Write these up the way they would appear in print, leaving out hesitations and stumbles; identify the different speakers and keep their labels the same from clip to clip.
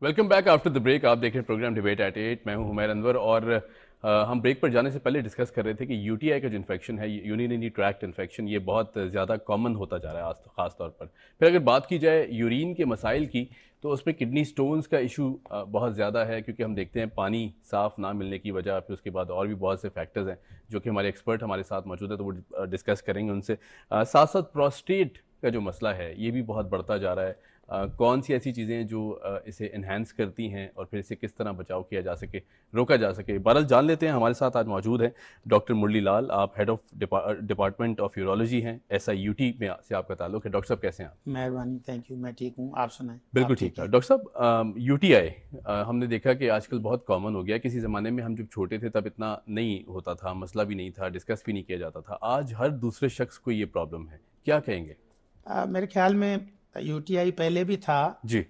Speaker 1: Welcome back after the break. आप देख रहे हैं प्रोग्राम डिबेट एट 8। मैं हूं हुमैर अनवर और हम ब्रेक पर जाने से पहले डिस्कस कर रहे थे कि यूटीआई का जो इन्फेक्शन है, यूरिनरी ट्रैक्ट इन्फेक्शन, ये बहुत ज़्यादा कॉमन होता जा रहा है आज तो ख़ास तौर पर। फिर अगर बात की जाए यूरिन के मसाइल की, तो उसमें किडनी स्टोन्स का इशू बहुत ज़्यादा है, क्योंकि हम देखते हैं पानी साफ़ ना मिलने की वजह, फिर उसके बाद और भी बहुत से फैक्टर्स हैं जो कि हमारे एक्सपर्ट हमारे साथ मौजूद है, तो वो डिस्कस करेंगे उनसे। साथ साथ प्रोस्टेट का जो मसला है ये भी बहुत बढ़ता जा रहा है। कौन सी ऐसी चीज़ें जो इसे इन्हांस करती हैं और फिर इसे किस तरह बचाव किया जा सके, रोका जा सके, बहरहाल जान लेते हैं। हमारे साथ आज मौजूद हैं डॉक्टर मुरली लाल। आप head of department of urology हैं, SIUT में से आपका ताल्लुक है। डॉक्टर साहब कैसे हैं आप?
Speaker 2: मेहरबानी, थैंक यू। मैं ठीक हूँ, आप सुनाएं।
Speaker 1: बिल्कुल
Speaker 2: आप
Speaker 1: ठीक है
Speaker 2: हैं?
Speaker 1: डॉक्टर साहब। UTI हमने देखा कि आजकल बहुत कॉमन हो गया। किसी ज़माने में हम जब छोटे थे तब इतना नहीं होता था, मसला भी नहीं था, डिस्कस भी नहीं किया जाता था। आज हर दूसरे शख्स को ये प्रॉब्लम है, क्या कहेंगे?
Speaker 2: मेरे ख्याल में यूटीआई पहले भी था।
Speaker 1: जी।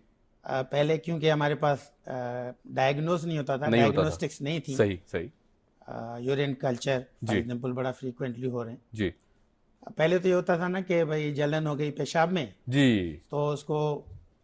Speaker 2: पहले क्योंकि हमारे पास डायग्नोज नहीं होता था,
Speaker 1: नहीं होता था।
Speaker 2: डायग्नोस्टिक्स नहीं थी।
Speaker 1: सही सही।
Speaker 2: यूरिन कल्चर फॉर
Speaker 1: जी
Speaker 2: एग्जांपल बड़ा फ्रीक्वेंटली हो रहे हैं।
Speaker 1: जी
Speaker 2: पहले तो ये होता था ना कि भाई जलन हो गई पेशाब में,
Speaker 1: जी।
Speaker 2: तो उसको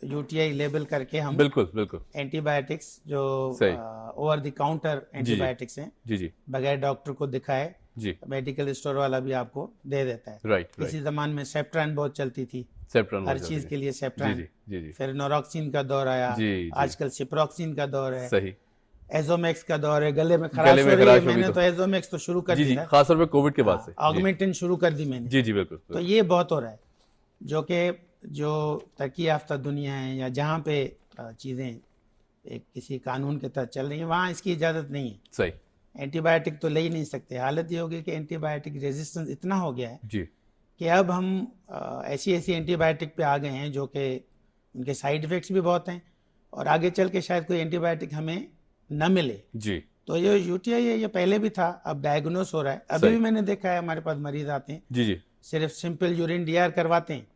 Speaker 2: यूटीआई लेबल करके हम
Speaker 1: बिल्कुल बिल्कुल।
Speaker 2: एंटीबायोटिक्स जो
Speaker 1: सही।
Speaker 2: ओवर द काउंटर
Speaker 1: जी जी
Speaker 2: एंटीबायोटिक्स हैं,
Speaker 1: जी जी
Speaker 2: बगैर डॉक्टर को दिखाए
Speaker 1: जी।
Speaker 2: मेडिकल स्टोर वाला भी आपको दे देता है।
Speaker 1: राइट
Speaker 2: इसी
Speaker 1: राइट।
Speaker 2: ज़माने में सेप्ट्रान बहुत चलती थी,
Speaker 1: सेप्ट्रॉन
Speaker 2: हर
Speaker 1: बहुत
Speaker 2: चीज़
Speaker 1: जल्दी
Speaker 2: के लिए
Speaker 1: है। जी
Speaker 2: सेप्ट्रान।
Speaker 1: जी जी जी।
Speaker 2: फिर नोरोक्सिन का दौर आया,
Speaker 1: जी जी।
Speaker 2: आजकल सिप्रोक्सिन का दौर है,
Speaker 1: सही।
Speaker 2: एजोमेक्स का दौर है। गले में
Speaker 1: गले
Speaker 2: खराश
Speaker 1: में
Speaker 2: हो रही है,
Speaker 1: खराश होगी
Speaker 2: मैंने तो एजोमेक्स तो शुरू कर
Speaker 1: जी
Speaker 2: दी
Speaker 1: जी,
Speaker 2: था,
Speaker 1: खासतौर पे कोविड के बाद से। जी
Speaker 2: ऑगमेंटिन शुरू कर दी मैंने।
Speaker 1: जी जी बिल्कुल
Speaker 2: तो
Speaker 1: बिल्कुल।
Speaker 2: ये बहुत हो रहा है, जो कि जो तरक्की याफ्ता दुनिया है या जहाँ पे चीज़ें एक किसी कानून के तहत चल रही हैं, वहाँ इसकी इजाज़त नहीं है।
Speaker 1: सही।
Speaker 2: एंटीबायोटिक तो ले ही नहीं सकते। हालत ये होगी कि एंटीबायोटिक रेजिस्टेंस इतना हो गया है
Speaker 1: जी
Speaker 2: कि अब हम ऐसी ऐसी एंटीबायोटिक पे आ गए हैं जो कि उनके साइड इफ़ेक्ट्स भी बहुत हैं, और आगे चल के शायद कोई एंटीबायोटिक हमें न मिले।
Speaker 1: जी।
Speaker 2: तो ये यूटीआई है, ये पहले भी था, अब डायग्नोस हो रहा है। अभी
Speaker 1: सही।
Speaker 2: भी मैंने देखा है हमारे पास मरीज आते हैं,
Speaker 1: जी जी
Speaker 2: सिर्फ सिंपल यूरिन डीआर करवाते हैं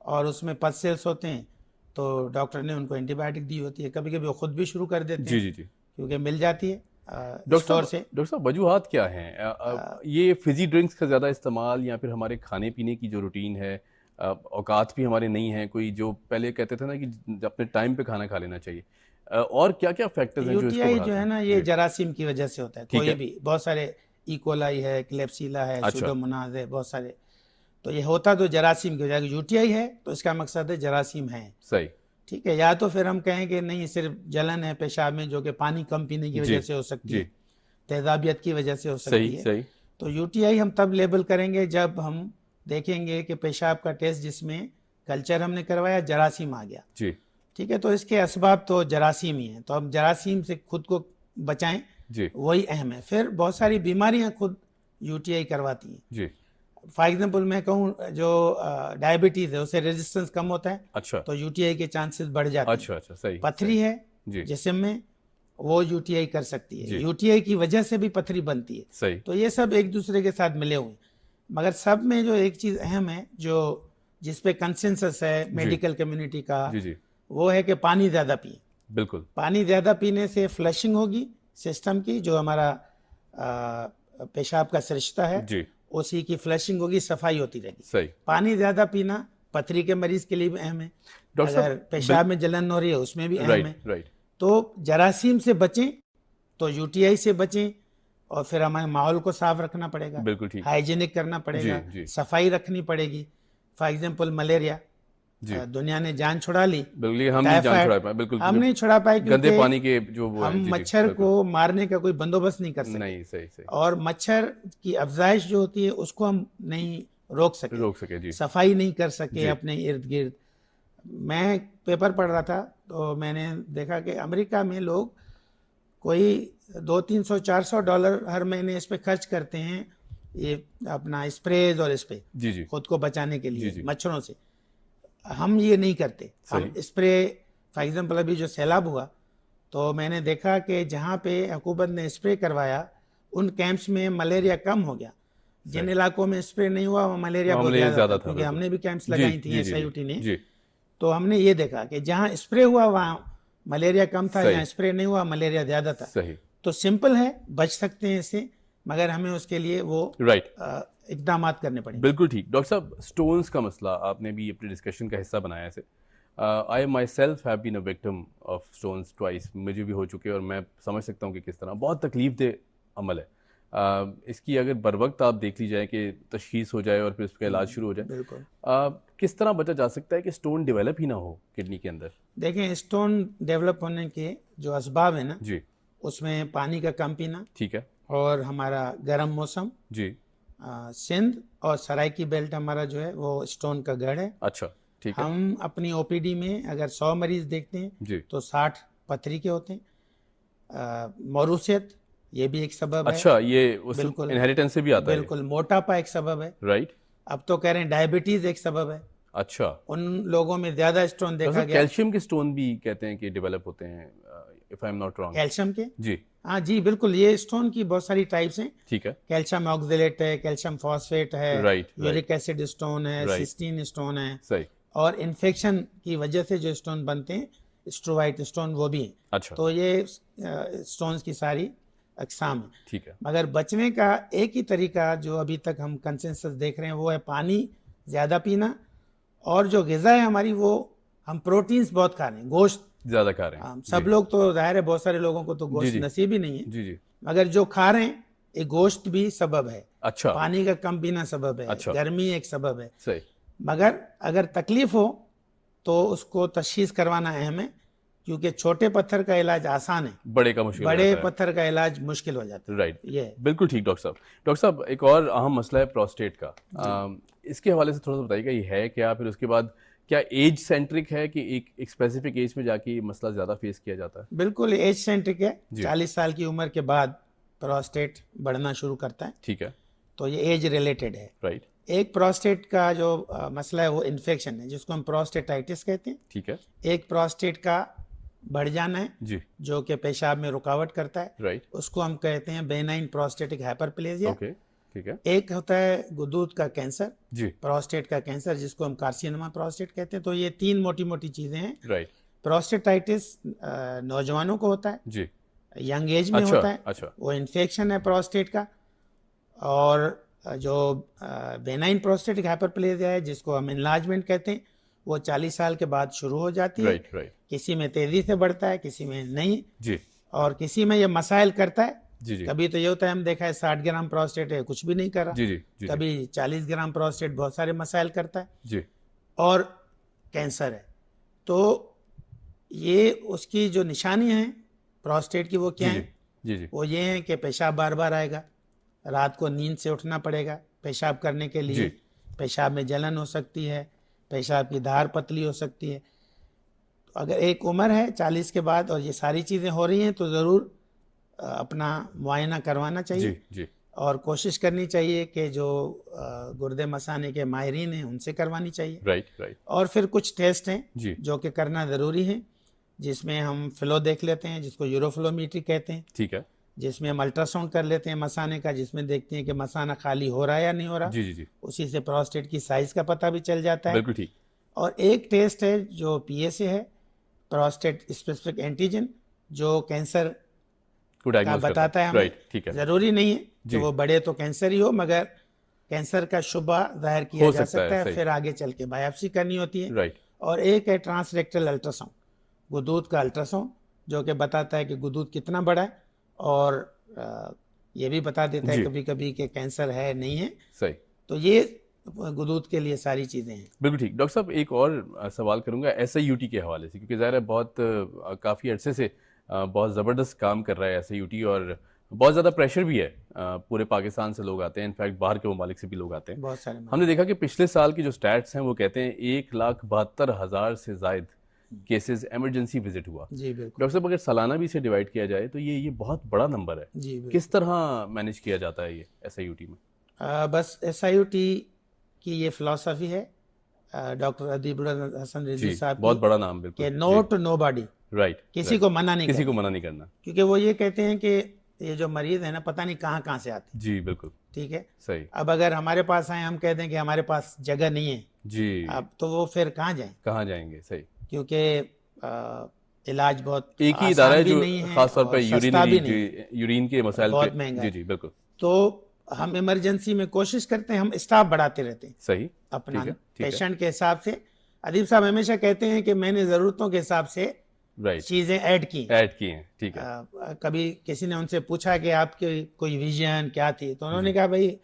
Speaker 2: और उसमें पस सेल्स होते हैं, तो डॉक्टर ने उनको एंटीबायोटिक दी होती है। कभी कभी वो खुद भी शुरू कर देते
Speaker 1: जी
Speaker 2: हैं
Speaker 1: जी जी।
Speaker 2: क्योंकि मिल जाती है स्टोर से।
Speaker 1: डॉक्टर साहब वजूहात क्या हैं? ये फिजी ड्रिंक्स का ज़्यादा इस्तेमाल, या फिर हमारे खाने पीने की जो रूटीन है, औकात भी हमारे नहीं है कोई, जो पहले कहते थे ना कि अपने टाइम पे खाना खा लेना चाहिए, और क्या क्या फैक्टर्स हैं जो इसको
Speaker 2: यूटीआई जो
Speaker 1: बढ़ाते
Speaker 2: है
Speaker 1: हैं?
Speaker 2: ना, ये
Speaker 1: जी
Speaker 2: जरासीम की वजह से होता है।
Speaker 1: ठीक
Speaker 2: कोई
Speaker 1: है।
Speaker 2: भी, बहुत सारे इकोलाई है, क्लेप्सिला है,
Speaker 1: अच्छा।
Speaker 2: सुडोमोनाज है, बहुत सारे। तो ये होता तो जरासीम की वजह। यूटीआई है तो इसका मकसद है जरासीम है।
Speaker 1: सही।
Speaker 2: ठीक है, या तो फिर हम कहें कि नहीं, सिर्फ जलन है पेशाब में जो कि पानी कम पीने की
Speaker 1: जी
Speaker 2: वजह से हो सकती
Speaker 1: जी।
Speaker 2: है, तेजाबियत की वजह से हो
Speaker 1: सही
Speaker 2: सकती है।
Speaker 1: सही।
Speaker 2: तो यूटीआई हम तब लेबल करेंगे जब हम देखेंगे कि पेशाब का टेस्ट जिसमें कल्चर हमने करवाया, जरासीम आ गया।
Speaker 1: जी
Speaker 2: ठीक है, तो इसके असबाब तो जरासीम ही हैं, तो हम जरासीम से खुद को बचाएं,
Speaker 1: जी
Speaker 2: वही अहम है। फिर बहुत सारी बीमारियां खुद यूटीआई करवाती हैं।
Speaker 1: जी।
Speaker 2: फॉर एग्जांपल मैं कहूँ, जो डायबिटीज़ है उससे रेजिस्टेंस कम होता है,
Speaker 1: अच्छा
Speaker 2: तो यूटीआई के चांसेस बढ़ जाते हैं।
Speaker 1: अच्छा अच्छा। सही
Speaker 2: पथरी
Speaker 1: सही।
Speaker 2: है
Speaker 1: जी
Speaker 2: जिसम में, वो यूटीआई कर सकती है।
Speaker 1: जी।
Speaker 2: यूटीआई की वजह से भी पथरी बनती है।
Speaker 1: सही।
Speaker 2: तो ये सब एक दूसरे के साथ मिले हुए हैं, मगर सब में जो एक चीज़ अहम है, जो जिस पे कंसेंसस है मेडिकल कम्युनिटी का,
Speaker 1: जी जी
Speaker 2: वो है कि पानी ज़्यादा पिए।
Speaker 1: बिल्कुल।
Speaker 2: पानी ज़्यादा पीने से फ्लशिंग होगी सिस्टम की, जो हमारा पेशाब का सरिश्ता है,
Speaker 1: जी
Speaker 2: उसी की फ्लशिंग होगी, सफाई होती रहेगी।
Speaker 1: सही।
Speaker 2: पानी ज़्यादा पीना पथरी के मरीज के लिए भी अहम है।
Speaker 1: डॉक्टर
Speaker 2: अगर
Speaker 1: साहब
Speaker 2: पेशाब में जलन हो रही है उसमें भी अहम है।
Speaker 1: Right right.
Speaker 2: तो जरासीम से बचें, तो यूटीआई से बचें, और फिर हमें माहौल को साफ रखना पड़ेगा,
Speaker 1: बिल्कुल ठीक।
Speaker 2: हाइजीनिक करना पड़ेगा,
Speaker 1: जी, जी।
Speaker 2: सफाई रखनी पड़ेगी। फॉर एग्जांपल मलेरिया,
Speaker 1: जी
Speaker 2: दुनिया ने जान छुड़ा ली,
Speaker 1: बिल्कुल, ये हम नहीं जान
Speaker 2: टाइफाइड
Speaker 1: छुड़ा पाए। बिल्कुल
Speaker 2: हम
Speaker 1: जो
Speaker 2: नहीं छुड़ा पाए
Speaker 1: गंदे
Speaker 2: क्योंकि
Speaker 1: पानी के जो वो
Speaker 2: हम
Speaker 1: हैं। जी जी
Speaker 2: मच्छर
Speaker 1: बिल्कुल।
Speaker 2: को मारने का कोई बंदोबस्त नहीं कर सके,
Speaker 1: नहीं सही सही।
Speaker 2: और मच्छर की अफजाइश जो होती है उसको हम नहीं रोक सके,
Speaker 1: रोक सके। जी
Speaker 2: सफाई नहीं कर सके
Speaker 1: जी
Speaker 2: अपने इर्द गिर्द। मैं पेपर पढ़ रहा था तो मैंने देखा कि अमेरिका में लोग कोई $200-300-400 हर महीने इस पे खर्च करते हैं, ये अपना स्प्रेज और इस पे
Speaker 1: जी जी
Speaker 2: खुद को बचाने के
Speaker 1: जी
Speaker 2: लिए
Speaker 1: जी।
Speaker 2: मच्छरों से। हम ये नहीं करते, हम
Speaker 1: सही।
Speaker 2: स्प्रे। फॉर एग्जांपल अभी जो सैलाब हुआ, तो मैंने देखा कि जहाँ पे हुकूमत ने स्प्रे करवाया उन कैंप्स में मलेरिया कम हो गया। जिन
Speaker 1: सही।
Speaker 2: इलाकों में स्प्रे नहीं हुआ वहाँ मलेरिया बहुत
Speaker 1: मामले
Speaker 2: ज़्यादा था,
Speaker 1: ज़्यादा था।
Speaker 2: क्योंकि
Speaker 1: बिल्कुल।
Speaker 2: हमने भी कैंप्स
Speaker 1: जी
Speaker 2: लगाई थी
Speaker 1: जी जी
Speaker 2: SIUT ने।
Speaker 1: जी।
Speaker 2: तो हमने ये देखा कि जहाँ स्प्रे हुआ वहाँ मलेरिया कम था,
Speaker 1: सही।
Speaker 2: जहाँ स्प्रे नहीं हुआ मलेरिया ज़्यादा था।
Speaker 1: सही।
Speaker 2: तो सिंपल है, बच सकते हैं इससे, मगर हमें उसके लिए वो
Speaker 1: राइट।
Speaker 2: इकदाम करने पड़ेंगे।
Speaker 1: बिल्कुल ठीक। डॉक्टर साहब स्टोन्स का मसला आपने भी अपने डिस्कशन का हिस्सा बनाया इसे। I myself have been a victim of stones twice, मुझे भी हो चुके हैं और मैं समझ सकता हूँ कि किस तरह बहुत तकलीफ दे अमल है। इसकी अगर बर वक्त आप देख ली जाए कि तशखीस हो जाए और फिर उसका इलाज शुरू हो जाए,
Speaker 2: बिल्कुल।
Speaker 1: किस तरह बचा जा सकता है कि स्टोन डेवलप ही ना हो किडनी के अंदर?
Speaker 2: देखें, स्टोन डेवलप होने के जो असबाब है ना,
Speaker 1: जी
Speaker 2: उसमें पानी का कम पीना
Speaker 1: ठीक है।
Speaker 2: और हमारा गर्म मौसम,
Speaker 1: जी
Speaker 2: सिंध और सराइकी बेल्ट हमारा जो है वो स्टोन का गढ़ है।
Speaker 1: अच्छा ठीक है।
Speaker 2: हम अपनी ओपीडी में अगर 100 मरीज देखते हैं
Speaker 1: जी
Speaker 2: तो 60 पथरी के होते हैं। मौरूसियत ये भी एक सबब है।
Speaker 1: अच्छा, ये उस
Speaker 2: बिल्कुल।
Speaker 1: इनहेरिटेंस से भी आता है?
Speaker 2: बिल्कुल, मोटापा एक सबब है।
Speaker 1: राइट।
Speaker 2: अब तो कह रहे हैं डायबिटीज एक सबब है।
Speaker 1: अच्छा,
Speaker 2: उन लोगों में ज्यादा स्टोन देखा गया।
Speaker 1: कैल्शियम के स्टोन भी कहते हैं कि डेवलप होते हैं, if I am not wrong.
Speaker 2: Calcium के,
Speaker 1: जी
Speaker 2: हाँ जी बिल्कुल, ये स्टोन की बहुत सारी टाइप्स हैं।
Speaker 1: ठीक है।
Speaker 2: कैल्शियम ऑक्जेलेट है, कैल्शियम फॉस्फेट है,
Speaker 1: राइट
Speaker 2: यूरिक एसिड स्टोन है,
Speaker 1: Right.
Speaker 2: सिस्टीन स्टोन है,
Speaker 1: सही।
Speaker 2: और इन्फेक्शन की वजह से जो स्टोन बनते हैं स्ट्रोवाइट स्टोन वो भी हैं।
Speaker 1: अच्छा
Speaker 2: तो ये स्टोन्स की सारी अकसाम है।
Speaker 1: ठीक है।
Speaker 2: मगर बचने का एक ही तरीका जो अभी तक हम कंसेंसस देख रहे हैं वो है पानी ज़्यादा पीना, और जो ग़िज़ा है हमारी वो हम प्रोटीन्स बहुत खा रहे हैं, गोश्त
Speaker 1: ज्यादा खा रहे हैं।
Speaker 2: सब लोग तो जाहिर है, बहुत सारे लोगों को तो गोश्त
Speaker 1: जी।
Speaker 2: नसीब ही नहीं है,
Speaker 1: जी जी।
Speaker 2: मगर जो खा रहे हैं ये गोश्त भी सबब है,
Speaker 1: अच्छा
Speaker 2: पानी का कम पीना सबब है,
Speaker 1: अच्छा।
Speaker 2: गर्मी एक सबब है।
Speaker 1: सही।
Speaker 2: मगर अगर तकलीफ हो तो उसको तशखीस करवाना अहम है, क्योंकि छोटे पत्थर का इलाज आसान है,
Speaker 1: बड़े का मुश्किल हो
Speaker 2: बड़े
Speaker 1: जाता है।
Speaker 2: पत्थर का इलाज मुश्किल हो जाता है।
Speaker 1: राइट
Speaker 2: ये है।
Speaker 1: बिल्कुल ठीक डॉक्टर साहब। डॉक्टर साहब, एक और अहम मसला है प्रोस्टेट का, इसके हवाले से थोड़ा सा बताइएगा, ये है क्या? फिर उसके बाद क्या एज सेंट्रिक है कि एक स्पेसिफिक एज में जाके ये मसला ज़्यादा फेस किया जाता है?
Speaker 2: बिल्कुल एज सेंट्रिक है।
Speaker 1: जी।
Speaker 2: 40 साल की उम्र के बाद प्रोस्टेट बढ़ना शुरू करता है,
Speaker 1: ठीक है।
Speaker 2: तो ये एज रिलेटेड है।
Speaker 1: राइट
Speaker 2: एक प्रोस्टेट का जो मसला है वो इन्फेक्शन है, जिसको हम प्रोस्टेटाइटिस कहते हैं।
Speaker 1: ठीक है।
Speaker 2: एक प्रोस्टेट का बढ़ जाना है
Speaker 1: जी
Speaker 2: जो कि पेशाब में रुकावट करता है,
Speaker 1: राइट
Speaker 2: उसको हम कहते हैं बेनाइन प्रोस्टेटिक हाइपरप्लेजिया।
Speaker 1: ओके ठीक है।
Speaker 2: एक होता है गुदूद का कैंसर,
Speaker 1: जी
Speaker 2: प्रोस्टेट का कैंसर, जिसको हम कार्सिनोमा प्रोस्टेट कहते हैं। तो ये तीन मोटी मोटी चीज़ें हैं।
Speaker 1: राइट
Speaker 2: प्रोस्टेटाइटिस नौजवानों को होता है,
Speaker 1: जी।
Speaker 2: यंग एज में
Speaker 1: अच्छा
Speaker 2: होता है,
Speaker 1: अच्छा।
Speaker 2: वो इन्फेक्शन है प्रोस्टेट का। और जो बेनाइन प्रोस्टेटिक हाइपरप्लेजिया है, जिसको हम इनलार्जमेंट कहते हैं, वो 40 साल के बाद शुरू हो जाती है।
Speaker 1: राइट राइट
Speaker 2: किसी में तेज़ी से बढ़ता है, किसी में नहीं,
Speaker 1: जी
Speaker 2: और किसी में ये मसाइल करता है।
Speaker 1: जी जी
Speaker 2: कभी तो ये होता है, हम देखा है 60 ग्राम प्रोस्टेट है, कुछ भी नहीं कर रहा।
Speaker 1: जी जी जी
Speaker 2: कभी 40 ग्राम प्रोस्टेट बहुत सारे मसाइल करता है,
Speaker 1: जी
Speaker 2: और कैंसर है। तो ये उसकी जो निशानी है प्रोस्टेट की वो क्या है?
Speaker 1: जी जी
Speaker 2: वो ये है कि पेशाब बार बार आएगा, रात को नींद से उठना पड़ेगा पेशाब करने के लिए,
Speaker 1: जी।
Speaker 2: पेशाब में जलन हो सकती है, पेशाब की धार पतली हो सकती है। तो अगर एक उम्र है 40 के बाद और ये सारी चीज़ें हो रही हैं तो ज़रूर अपना मुआयना करवाना
Speaker 1: जी
Speaker 2: चाहिए,
Speaker 1: जी
Speaker 2: और कोशिश करनी चाहिए कि जो गुर्दे मसाने के माहिरीन हैं उनसे करवानी चाहिए।
Speaker 1: राइट राइट
Speaker 2: और फिर कुछ टेस्ट हैं
Speaker 1: जी
Speaker 2: जो कि करना ज़रूरी है, जिसमें हम फ्लो देख लेते हैं, जिसको यूरोफ्लोमीट्री कहते हैं,
Speaker 1: ठीक है।
Speaker 2: जिसमें हम अल्ट्रासाउंड कर लेते हैं मसाने का, जिसमें देखते हैं कि मसाना खाली हो रहा है या नहीं हो रहा।
Speaker 1: जी जी जी
Speaker 2: उसी से प्रोस्टेट की साइज़ का पता भी चल जाता है।
Speaker 1: बिल्कुल ठीक।
Speaker 2: और एक टेस्ट है जो PSA है, प्रोस्टेट स्पेसिफिक एंटीजन, जो कैंसर
Speaker 1: को
Speaker 2: का
Speaker 1: डायग्नोज
Speaker 2: बताता है हमें।
Speaker 1: राइट ठीक है।
Speaker 2: ज़रूरी नहीं है कि
Speaker 1: जी।
Speaker 2: वो बड़े तो कैंसर ही हो, मगर कैंसर का शुबा जाहिर किया
Speaker 1: हो
Speaker 2: जा
Speaker 1: सकता है,
Speaker 2: सकता है।
Speaker 1: सही।
Speaker 2: फिर आगे चल के बायोप्सी करनी होती है।
Speaker 1: राइट
Speaker 2: और एक है ट्रांसरेक्टल अल्ट्रासाउंड, गुदूद का अल्ट्रासाउंड, जो कि बताता है कि गुदूद कितना बड़ा है, और ये भी बता देता है
Speaker 1: जी।
Speaker 2: कभी कभी कि कैंसर है नहीं है।
Speaker 1: सही
Speaker 2: तो ये गुदूद के लिए सारी चीज़ें हैं।
Speaker 1: बिल्कुल ठीक। डॉक्टर साहब, एक और सवाल करूंगा SIUT के हवाले से, क्योंकि ज़ाहिर है बहुत काफ़ी अरसे से बहुत ज़बरदस्त काम कर रहा है SIUT, और बहुत ज़्यादा प्रेशर भी है। पूरे पाकिस्तान से लोग आते हैं, इनफैक्ट बाहर के ममालिक से भी लोग आते हैं।
Speaker 2: बहुत सारे
Speaker 1: हमने देखा कि पिछले साल की जो स्टैट्स हैं वो कहते हैं 1,72,000 से ज़ायद केसेस एमरजेंसी विजिट हुआ।
Speaker 2: जी बिल्कुल।
Speaker 1: डॉक्टर साहब, अगर सालाना भी इसे डिवाइड किया जाए तो ये बहुत बड़ा नंबर है।
Speaker 2: जी बिल्कुल।
Speaker 1: किस तरह मैनेज किया जाता है ये SIUT में?
Speaker 2: बस SIUT की ये फिलॉसफी है डॉक्टर अदीबुल हसन
Speaker 1: जी
Speaker 2: रिजवी साहब
Speaker 1: बहुत
Speaker 2: की,
Speaker 1: बड़ा नाम, बिल्कुल।
Speaker 2: कि no to nobody,
Speaker 1: right
Speaker 2: किसी को मना नहीं
Speaker 1: किसी
Speaker 2: करना।
Speaker 1: को मना नहीं करना।
Speaker 2: क्योंकि वो ये कहते हैं कि ये जो मरीज है ना, पता नहीं कहाँ कहाँ से आते हैं।
Speaker 1: जी बिल्कुल
Speaker 2: ठीक है।
Speaker 1: सही।
Speaker 2: अब अगर हमारे पास आए, हम कह दें कि हमारे पास जगह नहीं है,
Speaker 1: जी
Speaker 2: अब तो वो फिर कहाँ जाएं?
Speaker 1: कहाँ जाएंगे? सही।
Speaker 2: क्योंकि इलाज बहुत
Speaker 1: एक ही
Speaker 2: आसान
Speaker 1: इदारा है
Speaker 2: भी
Speaker 1: जो
Speaker 2: नहीं है
Speaker 1: खास तौर
Speaker 2: और
Speaker 1: पर
Speaker 2: सस्ता भी नहीं है,
Speaker 1: यूरिन के मसाइल
Speaker 2: बहुत
Speaker 1: पे।
Speaker 2: महंगा
Speaker 1: जी
Speaker 2: है।
Speaker 1: जी बिल्कुल
Speaker 2: तो हम इमरजेंसी में कोशिश करते हैं, हम स्टाफ बढ़ाते रहते हैं
Speaker 1: सही।
Speaker 2: अपना
Speaker 1: ठीक है, ठीक है।
Speaker 2: पेशेंट के हिसाब से। अदीब साहब हमेशा कहते हैं कि मैंने ज़रूरतों के हिसाब से
Speaker 1: राइट,
Speaker 2: चीज़ें ऐड की।
Speaker 1: ऐड किए हैं, ठीक है।
Speaker 2: कभी किसी ने उनसे पूछा कि आपकी कोई विजन क्या थी, तो उन्होंने कहा भाई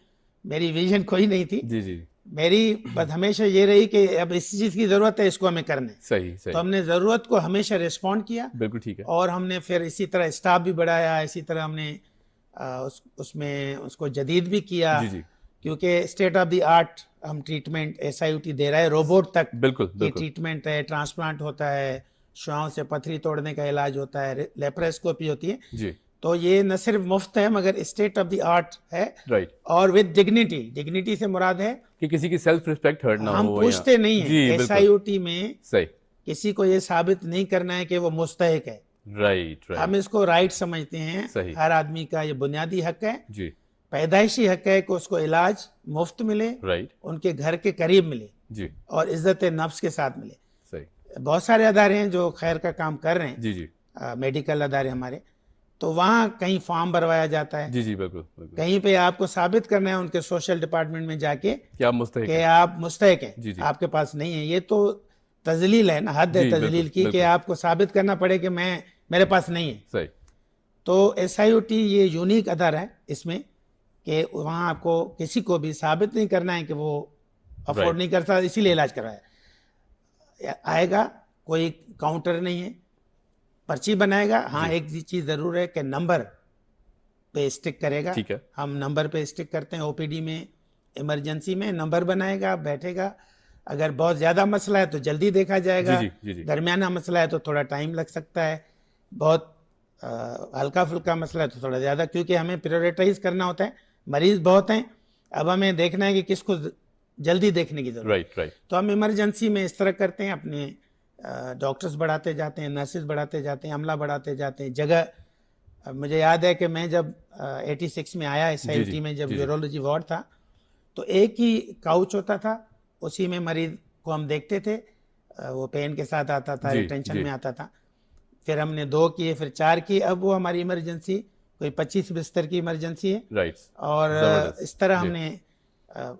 Speaker 2: मेरी विजन कोई नहीं थी,
Speaker 1: जी जी,
Speaker 2: मेरी बस हमेशा ये रही कि अब इस चीज़ की ज़रूरत है, इसको हमें करना है।
Speaker 1: सही
Speaker 2: तो
Speaker 1: सही,
Speaker 2: हमने ज़रूरत को हमेशा रिस्पॉन्ड किया,
Speaker 1: बिल्कुल ठीक है।
Speaker 2: और हमने फिर इसी तरह स्टाफ भी बढ़ाया, इसी तरह हमने उसमें उसको जदीद भी किया,
Speaker 1: जी जी,
Speaker 2: क्योंकि स्टेट ऑफ द आर्ट हम ट्रीटमेंट SIOT दे रहा है, रोबोट तक
Speaker 1: बिल्कुल
Speaker 2: की
Speaker 1: बिल्कुल,
Speaker 2: ट्रीटमेंट है, ट्रांसप्लांट होता है, शुआओं से पथरी तोड़ने का इलाज होता है, लेप्रोस्कोपी होती है।
Speaker 1: जी,
Speaker 2: तो ये न सिर्फ मुफ्त है मगर स्टेट ऑफ द आर्ट है,
Speaker 1: राइट,
Speaker 2: और विद डिग्निटी। डिग्निटी से मुराद है
Speaker 1: कि किसी की सेल्फ रिस्पेक्ट हर्ट ना
Speaker 2: हम
Speaker 1: हो,
Speaker 2: पूछते नहीं
Speaker 1: जी
Speaker 2: हैं,
Speaker 1: बिल्कुल,
Speaker 2: SIOT में
Speaker 1: सही,
Speaker 2: किसी को ये साबित नहीं करना है कि वो मुस्तहिक है,
Speaker 1: राइट राइट,
Speaker 2: हम इसको राइट समझते हैं।
Speaker 1: सही,
Speaker 2: हर आदमी का ये बुनियादी हक है,
Speaker 1: जी,
Speaker 2: पैदाइशी हक है कि उसको इलाज मुफ्त मिले,
Speaker 1: राइट,
Speaker 2: उनके घर के करीब मिले,
Speaker 1: जी,
Speaker 2: और इज्जत नफ्स के साथ मिले।
Speaker 1: सही,
Speaker 2: बहुत सारे अदारे हैं जो खैर का काम कर रहे हैं,
Speaker 1: जी जी,
Speaker 2: मेडिकल अदारे हमारे, तो वहाँ कहीं फॉर्म भरवाया जाता है,
Speaker 1: जी जी, बिल्कुल बिल्कुल,
Speaker 2: कहीं पे आपको साबित करना है उनके सोशल डिपार्टमेंट में जाके
Speaker 1: क्या मुस्तहिक
Speaker 2: कि
Speaker 1: है,
Speaker 2: आप मुस्तहिक हैं,
Speaker 1: जी जी,
Speaker 2: आपके पास नहीं है। ये तो तजलील है ना, हद है
Speaker 1: जी,
Speaker 2: तजलील
Speaker 1: बिल्कुल,
Speaker 2: की, कि
Speaker 1: बिल्कुल।
Speaker 2: आपको साबित करना पड़े कि मेरे पास नहीं है।
Speaker 1: सही,
Speaker 2: तो SIOT ये यूनिक अदारा है इसमें कि वहाँ आपको किसी को भी साबित नहीं करना है कि वो अफोर्ड
Speaker 1: Right.
Speaker 2: नहीं करता, इसीलिए इलाज कराया। आएगा, कोई काउंटर नहीं है, पर्ची बनाएगा। हाँ,
Speaker 1: जी।
Speaker 2: एक चीज़ ज़रूर है कि नंबर पे स्टिक करेगा,
Speaker 1: ठीक है,
Speaker 2: हम नंबर पे स्टिक करते हैं। OPD में, इमरजेंसी में नंबर बनाएगा, बैठेगा। अगर बहुत ज़्यादा मसला है तो जल्दी देखा जाएगा,
Speaker 1: जी जी, जी जी,
Speaker 2: दरमियाना मसला है तो थोड़ा टाइम लग सकता है, बहुत हल्का फुल्का मसला है तो थोड़ा ज़्यादा, क्योंकि हमें प्रायोरिटाइज करना होता है। मरीज़ बहुत हैं, अब हमें देखना है कि किसको जल्दी देखने की ज़रूरत है।
Speaker 1: राइट राइट,
Speaker 2: तो हम इमरजेंसी में इस तरह करते हैं, अपने डॉक्टर्स बढ़ाते जाते हैं, नर्सेज बढ़ाते जाते हैं, अमला बढ़ाते जाते हैं। जगह मुझे याद है कि मैं जब 86 में आया SIOT में, जब
Speaker 1: जी, जी।
Speaker 2: यूरोलॉजी वार्ड था, तो एक ही काउच होता था, उसी में मरीज को हम देखते थे। वो पेन के साथ आता था,
Speaker 1: जी,
Speaker 2: रिटेंशन
Speaker 1: जी।
Speaker 2: में आता था। फिर हमने 2 किए, फिर 4 किए। अब वो हमारी इमरजेंसी कोई 25 बिस्तर की इमरजेंसी है।
Speaker 1: राइट,
Speaker 2: और
Speaker 1: जबरदस्त,
Speaker 2: इस तरह
Speaker 1: जी।
Speaker 2: हमने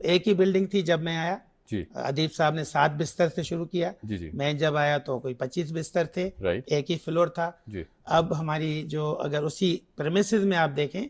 Speaker 2: एक ही बिल्डिंग थी जब मैं आया,
Speaker 1: जी
Speaker 2: अदीब साहब ने 7 बिस्तर से शुरू किया,
Speaker 1: जी, जी,
Speaker 2: मैं जब आया तो कोई 25 बिस्तर थे,
Speaker 1: राइट,
Speaker 2: एक ही फ्लोर था।
Speaker 1: जी,
Speaker 2: अब हमारी जो, अगर उसी प्रेमिसेस में आप देखें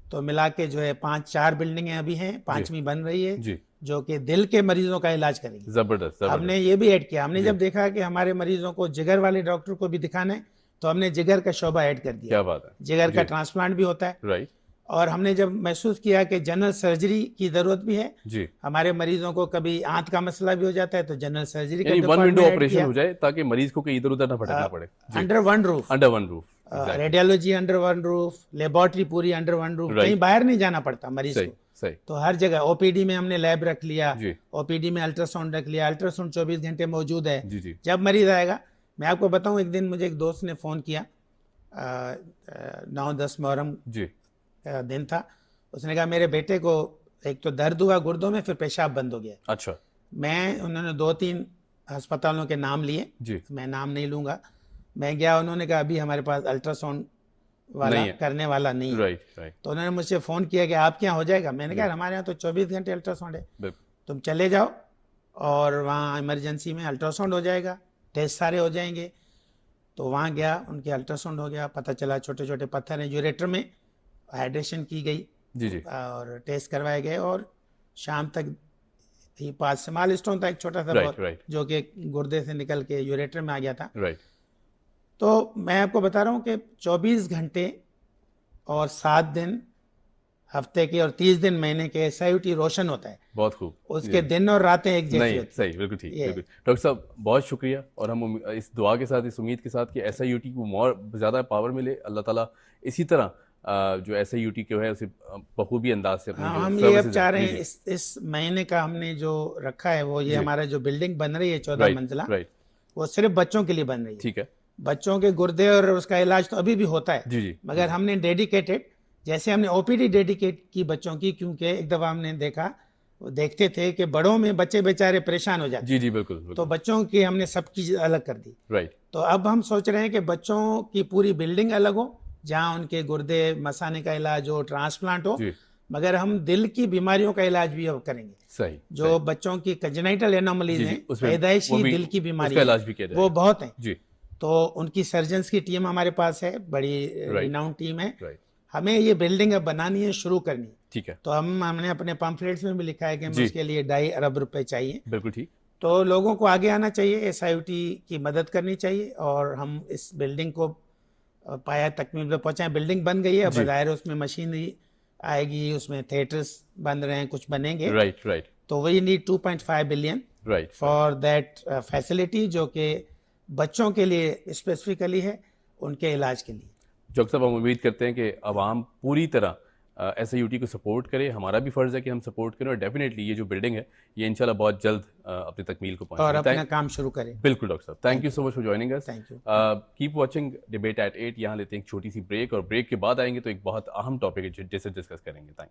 Speaker 2: तो मिला के जो है 5-4 बिल्डिंगें अभी हैं, 5वीं बन रही है,
Speaker 1: जी,
Speaker 2: जो कि दिल के मरीजों का इलाज करेगी।
Speaker 1: जबरदस्त
Speaker 2: हमने
Speaker 1: जबरदस्त,
Speaker 2: ये भी ऐड किया, हमने
Speaker 1: जी।
Speaker 2: जब देखा कि हमारे मरीजों को जिगर वाले डॉक्टर को भी दिखाना है, तो हमने जिगर का शोबा ऐड कर दिया।
Speaker 1: क्या बात है,
Speaker 2: जिगर का
Speaker 1: जी।
Speaker 2: ट्रांसप्लांट भी होता है।
Speaker 1: राइट,
Speaker 2: और हमने जब महसूस किया कि जनरल सर्जरी की ज़रूरत भी है,
Speaker 1: जी,
Speaker 2: हमारे मरीजों को कभी आंत का मसला भी हो जाता है, तो जनरल सर्जरी का
Speaker 1: यानी one window
Speaker 2: department add
Speaker 1: operation
Speaker 2: किया।
Speaker 1: हो जाए ताकि मरीज को कहीं इधर उधर ना भटकना पड़े, जी,
Speaker 2: under one roof,
Speaker 1: under one roof, exactly,
Speaker 2: radiology under one roof, laboratory पूरी अंडर वन रूफ,
Speaker 1: Right.
Speaker 2: कहीं बाहर नहीं जाना पड़ता मरीज
Speaker 1: सही
Speaker 2: को।
Speaker 1: सही,
Speaker 2: तो हर जगह OPD में हमने लैब रख लिया,
Speaker 1: जी।
Speaker 2: OPD में अल्ट्रासाउंड रख लिया, अल्ट्रासाउंड 24 घंटे मौजूद है।
Speaker 1: जी जी,
Speaker 2: जब मरीज आएगा, मैं आपको बताऊं, एक दिन मुझे एक दोस्त ने फ़ोन किया, 9-10 मुहर्रम
Speaker 1: जी,
Speaker 2: का दिन था। उसने कहा मेरे बेटे को एक तो दर्द हुआ गुर्दों में, फिर पेशाब बंद हो गया।
Speaker 1: अच्छा,
Speaker 2: उन्होंने 2-3 अस्पतालों के नाम लिए,
Speaker 1: जी,
Speaker 2: मैं नाम नहीं लूँगा। मैं गया, उन्होंने कहा अभी हमारे पास अल्ट्रासाउंड वाला
Speaker 1: नहीं है।
Speaker 2: करने वाला नहीं है।
Speaker 1: राइट राइट,
Speaker 2: तो उन्होंने मुझसे फ़ोन किया कि आपके यहाँ हो जाएगा। मैंने कहा हमारे यहाँ तो 24 घंटे अल्ट्रासाउंड है,
Speaker 1: बिल्कुल,
Speaker 2: तुम चले जाओ और वहाँ इमरजेंसी में अल्ट्रासाउंड हो जाएगा, टेस्ट सारे हो जाएंगे। तो वहाँ गया, उनके अल्ट्रासाउंड हो गया, पता चला छोटे छोटे पत्थर हैं यूरेटर में। हाइड्रेशन की गई
Speaker 1: जी जी,
Speaker 2: और टेस्ट करवाए गए, और शाम तक ही 5 स्मॉल स्टोन था, एक छोटा सा
Speaker 1: राइट
Speaker 2: बहुत,
Speaker 1: राइट
Speaker 2: जो कि गुर्दे से निकल के यूरेटर में आ गया था।
Speaker 1: राइट,
Speaker 2: तो मैं आपको बता रहा हूँ कि 24 घंटे और 7 दिन हफ्ते के और 30 दिन महीने के SIOT रोशन होता है,
Speaker 1: बहुत खूब,
Speaker 2: उसके दिन और रातें एक जैसी
Speaker 1: नहीं
Speaker 2: होती
Speaker 1: सही, बिल्कुल ठीक,
Speaker 2: ये है।
Speaker 1: बिल्कुल। डॉक्टर साहब बहुत शुक्रिया, और हम इस दुआ के साथ, इस उम्मीद के साथ कि SIOT को और ज़्यादा पावर मिले, अल्लाह ताला इसी तरह जो SIOT को है उसे बखूबी अंदाज से अपनी
Speaker 2: हाँ,
Speaker 1: जो
Speaker 2: हम ये अब
Speaker 1: services
Speaker 2: चाह
Speaker 1: हैं,
Speaker 2: रहे
Speaker 1: जी,
Speaker 2: हैं,
Speaker 1: जी,
Speaker 2: इस महीने का हमने जो रखा है वो ये,
Speaker 1: जी।
Speaker 2: हमारा जो बिल्डिंग बन रही है 14
Speaker 1: राइट
Speaker 2: मंजिला,
Speaker 1: राइट,
Speaker 2: वो सिर्फ बच्चों के लिए बन रही है।
Speaker 1: ठीक है,
Speaker 2: बच्चों के गुर्दे और उसका इलाज तो अभी भी होता है,
Speaker 1: जी जी,
Speaker 2: मगर हमने डेडिकेटेड, जैसे हमने OPD डेडिकेट की बच्चों की, क्योंकि एक दफ़ा हमने देखते थे कि बड़ों में बच्चे बेचारे परेशान हो जाते,
Speaker 1: जी जी, बिल्कुल
Speaker 2: तो
Speaker 1: बिल्कुल,
Speaker 2: बच्चों की हमने सब चीज़ अलग कर दी।
Speaker 1: राइट,
Speaker 2: तो अब हम सोच रहे हैं कि बच्चों की पूरी बिल्डिंग अलग हो, जहाँ उनके गुर्दे मसाने का इलाज हो, ट्रांसप्लांट हो,
Speaker 1: जी,
Speaker 2: मगर हम दिल की बीमारियों का इलाज भी अब करेंगे।
Speaker 1: सही
Speaker 2: जो बच्चों की कंजेनाइटल एनोमलीज
Speaker 1: जी,
Speaker 2: हैं,
Speaker 1: उसमें वो
Speaker 2: पैदाइशी
Speaker 1: भी
Speaker 2: दिल की बीमारी
Speaker 1: उसका इलाज भी किया
Speaker 2: वो
Speaker 1: जाएगा।
Speaker 2: बहुत हैं।
Speaker 1: जी
Speaker 2: तो उनकी सर्जन्स की टीम हमारे पास है, बड़ी
Speaker 1: राइट
Speaker 2: रिनाउंड टीम है।
Speaker 1: राइट
Speaker 2: हमें ये बिल्डिंग अब बनानी है, शुरू करनी है।
Speaker 1: ठीक है
Speaker 2: तो हमने अपने पम्फलेट्स में भी लिखा है कि हमें
Speaker 1: जी
Speaker 2: उसके लिए 2.5 अरब रुपए चाहिए।
Speaker 1: बिल्कुल ठीक
Speaker 2: तो लोगों को आगे आना चाहिए, एसआईटी की मदद करनी चाहिए और हम इस बिल्डिंग को पाया तकमील पे पहुंचाएं। बिल्डिंग बन गई है, अब
Speaker 1: जी
Speaker 2: ज़ाहिर है उसमें मशीनरी आएगी, उसमें थिएटर्स बन रहे हैं, कुछ बनेंगे।
Speaker 1: राइट राइट
Speaker 2: तो we need 2.5 billion
Speaker 1: right
Speaker 2: for that facility, जो कि बच्चों के लिए स्पेसिफिकली है, उनके इलाज के लिए।
Speaker 1: डॉक्टर साहब हम उम्मीद करते हैं कि आवाम पूरी तरह SIUT को सपोर्ट करे। हमारा भी फ़र्ज़ है कि हम सपोर्ट करें और डेफिनेटली ये जो बिल्डिंग है ये इंशाल्लाह बहुत जल्द अपनी तकमील को
Speaker 2: और
Speaker 1: पहुंचेगी।
Speaker 2: अपना काम शुरू करें।
Speaker 1: बिल्कुल doctor sahab, thank you so much for joining us.
Speaker 2: Thank you.
Speaker 1: Keep watching debate at 8। यहाँ लेते हैं एक छोटी सी ब्रेक और ब्रेक के बाद आएंगे तो एक बहुत अहम टॉपिक है जिसे डिस्कस करेंगे। थैंक